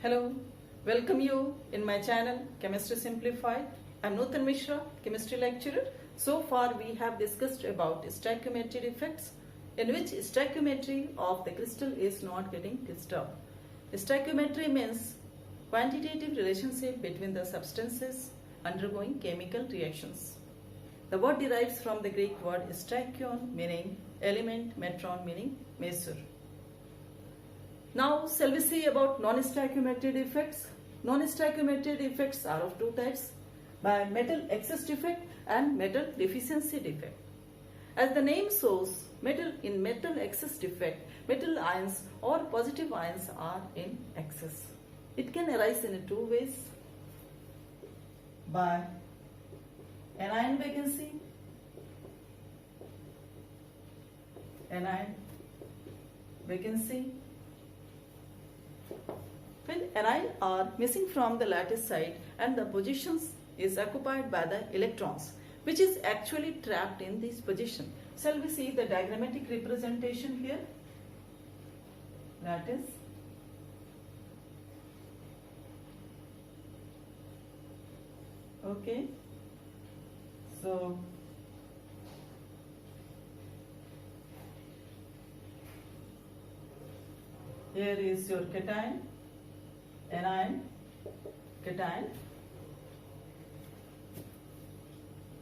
Hello, welcome you in my channel Chemistry Simplified. I am Nutan Mishra, chemistry lecturer. So far we have discussed about stoichiometric defects in which stoichiometry of the crystal is not getting disturbed. Stoichiometry means quantitative relationship between the substances undergoing chemical reactions. The word derives from the Greek word stoichion meaning element, metron meaning measure. Now, shall we see about non-stoichiometric defects? Non-stoichiometric defects are of two types, by metal excess defect and metal deficiency defect. As the name shows, in metal excess defect, metal ions or positive ions are in excess. It can arise in two ways, by anion vacancy, when anions are missing from the lattice side and the positions is occupied by the electrons, which is actually trapped in this position. Shall we see the diagrammatic representation here? Lattice, okay. So here is your cation, anion, cation,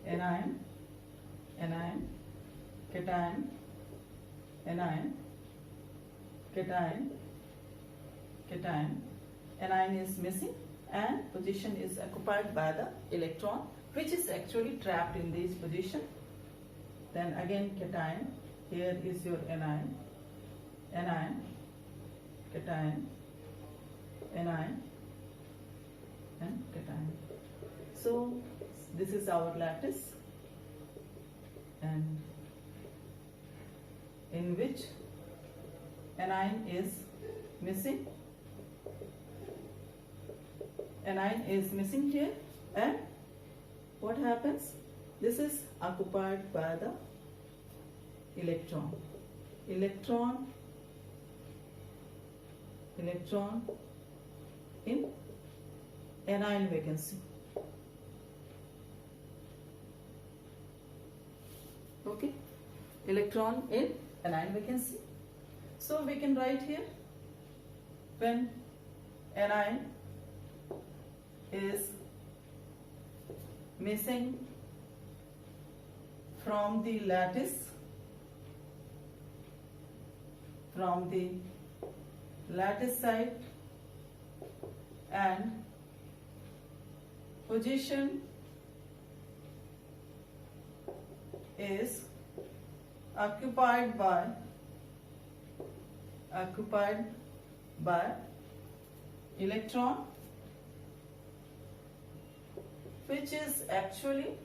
anion, anion, cation, anion, cation, cation. Anion is missing and position is occupied by the electron, which is actually trapped in this position. Then again cation, here is your anion, anion, cation, anion and cation. So this is our lattice, and in which anion is missing. Anion is missing here, and what happens? This is occupied by the electron. Electron in anion vacancy. Okay, electron in anion vacancy. So we can write here, when anion is missing from the lattice, side, and position is occupied by electron, which is actually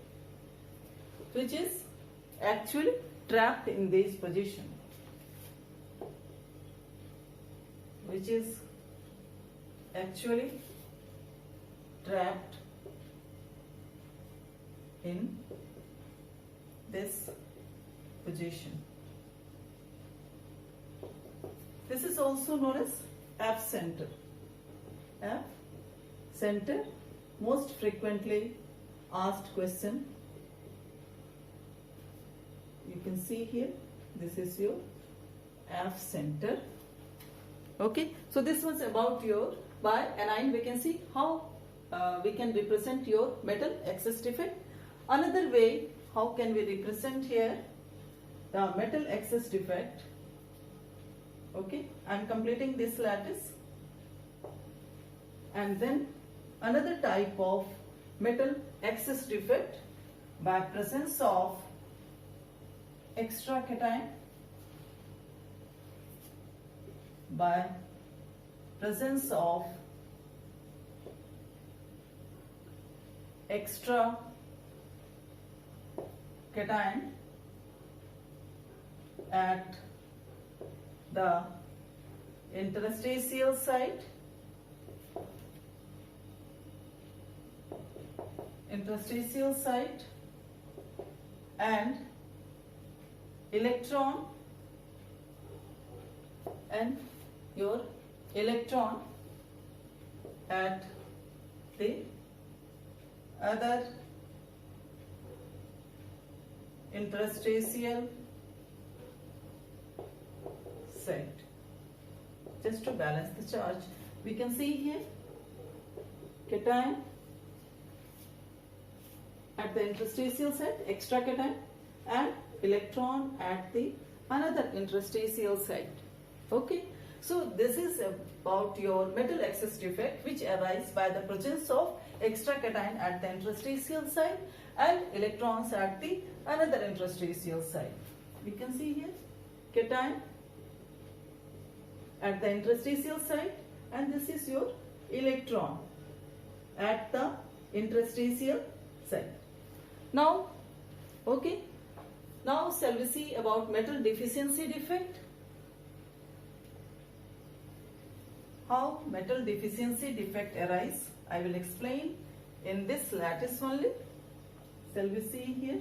trapped in this position, which is actually trapped in this position. This is also known as F center. F center, most frequently asked question. You can see here, this is your F center. Okay, so this was about your by anion vacancy, how we can represent your metal excess defect. Another way, how can we represent here the metal excess defect? Okay, I am completing this lattice, and then another type of metal excess defect by presence of extra cation, by presence of extra cation at the interstitial site, and electron and your electron at the other interstitial site. Just to balance the charge, we can see here cation at the interstitial site, extra cation, and electron at the another interstitial site. Okay, so this is about your metal excess defect, which arises by the presence of extra cation at the interstitial site and electrons at the another interstitial site. We can see here cation at the interstitial site, and this is your electron at the interstitial site. Now, okay, now shall we see about metal deficiency defect? How metal deficiency defect arise, I will explain in this lattice only. Shall we see here?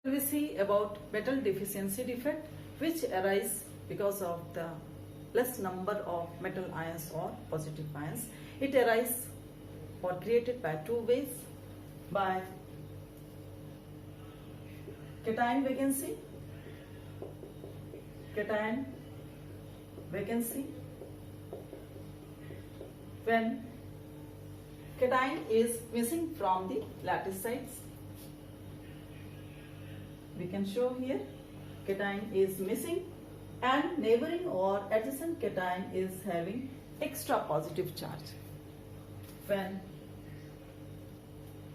Shall we see about metal deficiency defect, which arise because of the less number of metal ions or positive ions. It arises or created by two ways: by cation vacancy, when cation is missing from the lattice sites. We can show here cation is missing and neighboring or adjacent cation is having extra positive charge. When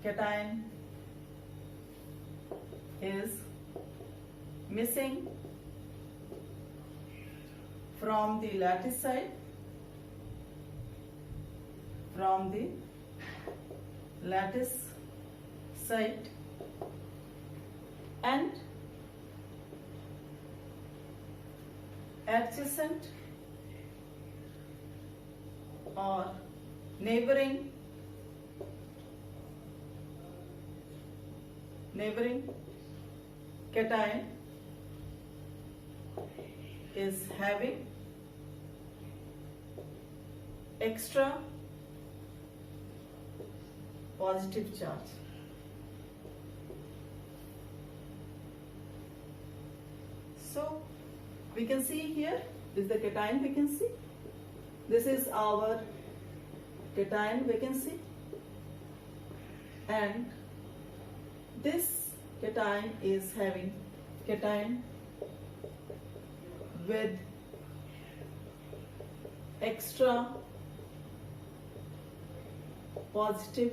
cation is missing from the lattice site, and adjacent or neighboring cation is having extra positive charge. So we can see here, this is the cation vacancy. This is our cation vacancy, and this cation is having cation with extra positive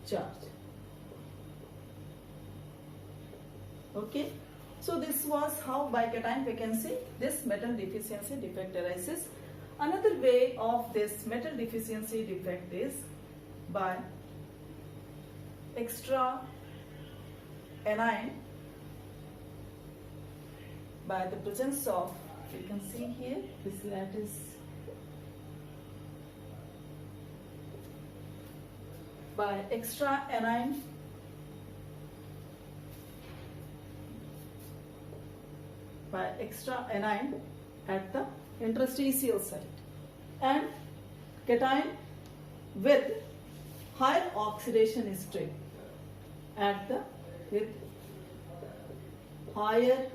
charge. Okay, so this was how by cation vacancy this metal deficiency defect arises. Another way of this metal deficiency defect is by extra anion, by the presence of, you can see here, this lattice, by extra anion at the interstitial site, and cation with higher oxidation state at the higher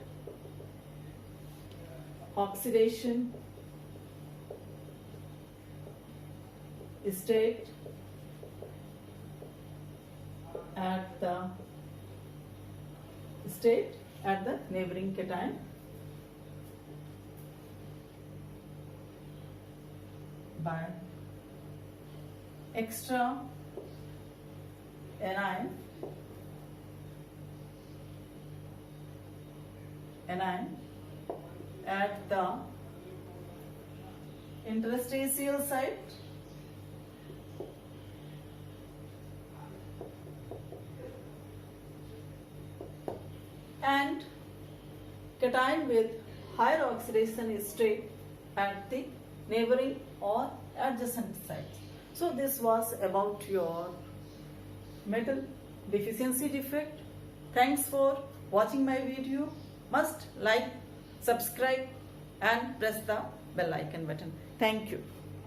oxidation state at the neighboring cation, by extra anion at the interstitial site and cation with higher oxidation state at the neighboring or adjacent sites. So this was about your metal deficiency defect. Thanks for watching my video. Must like, subscribe and press the bell icon button. Thank you.